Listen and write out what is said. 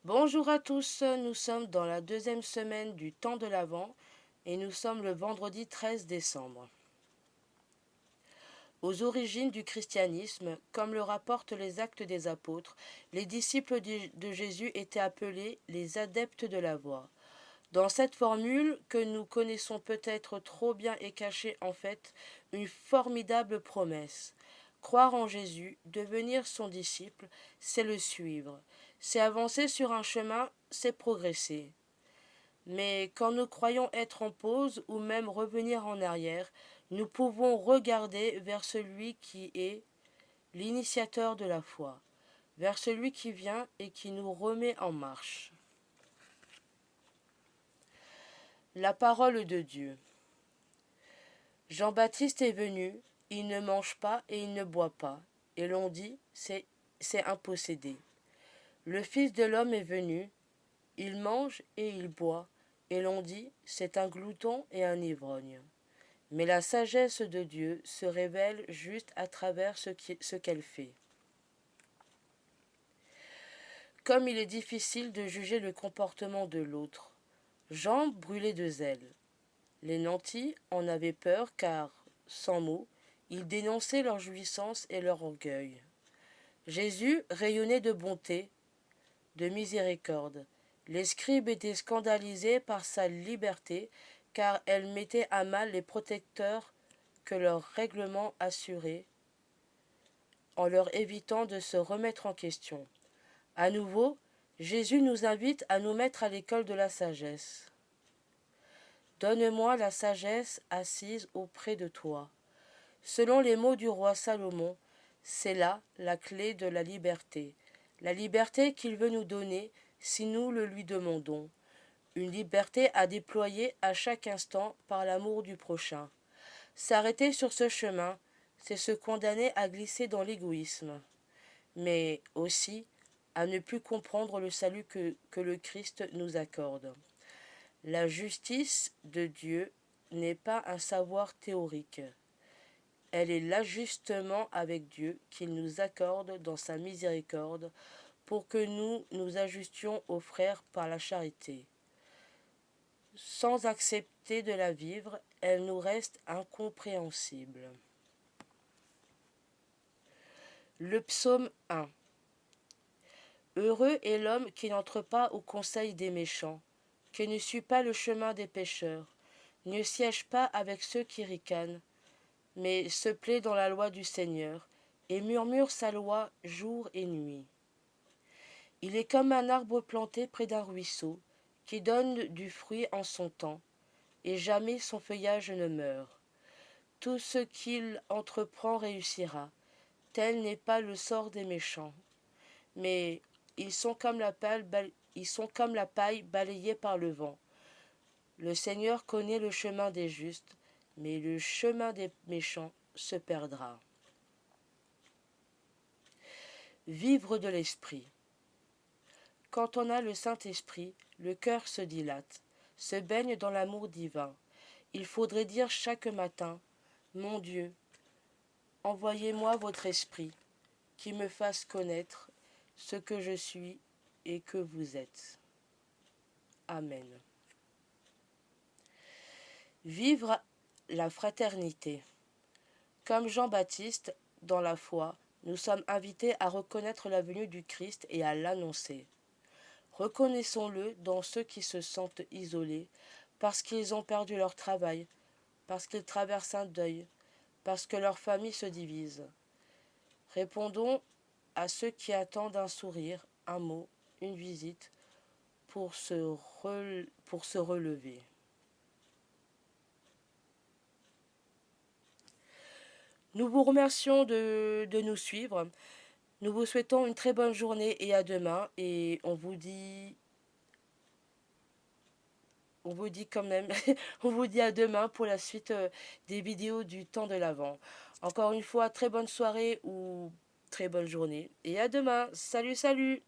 Bonjour à tous, nous sommes dans la deuxième semaine du temps de l'Avent et nous sommes le vendredi 13 décembre. Aux origines du christianisme, comme le rapportent les Actes des Apôtres, les disciples de Jésus étaient appelés les adeptes de la voie. Dans cette formule, que nous connaissons peut-être trop bien, est cachée en fait une formidable promesse. Croire en Jésus, devenir son disciple, c'est le suivre. C'est avancer sur un chemin, c'est progresser. Mais quand nous croyons être en pause ou même revenir en arrière, nous pouvons regarder vers celui qui est l'initiateur de la foi, vers celui qui vient et qui nous remet en marche. La parole de Dieu. Jean-Baptiste est venu, il ne mange pas et il ne boit pas, et l'on dit c'est un possédé. Le Fils de l'homme est venu, il mange et il boit, et l'on dit c'est un glouton et un ivrogne. Mais la sagesse de Dieu se révèle juste à travers ce qu'elle fait. Comme il est difficile de juger le comportement de l'autre, Jean brûlait de zèle. Les nantis en avaient peur car, sans mots, ils dénonçaient leur jouissance et leur orgueil. Jésus rayonnait de bonté, de miséricorde. Les scribes étaient scandalisés par sa liberté car elle mettait à mal les protecteurs que leur règlement assurait en leur évitant de se remettre en question. À nouveau, Jésus nous invite à nous mettre à l'école de la sagesse. Donne-moi la sagesse assise auprès de toi. Selon les mots du roi Salomon, c'est là la clé de la liberté qu'il veut nous donner si nous le lui demandons, une liberté à déployer à chaque instant par l'amour du prochain. S'arrêter sur ce chemin, c'est se condamner à glisser dans l'égoïsme, mais aussi à ne plus comprendre le salut que le Christ nous accorde. La justice de Dieu n'est pas un savoir théorique. Elle est l'ajustement avec Dieu qu'il nous accorde dans sa miséricorde pour que nous nous ajustions aux frères par la charité. Sans accepter de la vivre, elle nous reste incompréhensible. Le psaume 1. Heureux est l'homme qui n'entre pas au conseil des méchants, qui ne suit pas le chemin des pécheurs, ne siège pas avec ceux qui ricanent, mais se plaît dans la loi du Seigneur, et murmure sa loi jour et nuit. Il est comme un arbre planté près d'un ruisseau, qui donne du fruit en son temps, et jamais son feuillage ne meurt. Tout ce qu'il entreprend réussira. Tel n'est pas le sort des méchants. Mais ils sont comme la paille balayée par le vent. Le Seigneur connaît le chemin des justes, mais le chemin des méchants se perdra. Vivre de l'esprit. Quand on a le Saint-Esprit, le cœur se dilate, se baigne dans l'amour divin. Il faudrait dire chaque matin, mon Dieu, envoyez-moi votre esprit, qui me fasse connaître ce que je suis et que vous êtes. Amen. Vivre la fraternité. Comme Jean-Baptiste, dans la foi, nous sommes invités à reconnaître la venue du Christ et à l'annoncer. Reconnaissons-le dans ceux qui se sentent isolés, parce qu'ils ont perdu leur travail, parce qu'ils traversent un deuil, parce que leur famille se divise. Répondons à ceux qui attendent un sourire, un mot, une visite, pour se relever. Nous vous remercions de nous suivre. Nous vous souhaitons une très bonne journée et à demain. Et on vous dit quand même, on vous dit à demain pour la suite des vidéos du temps de l'Avent. Encore une fois, très bonne soirée ou très bonne journée. Et à demain. Salut, salut!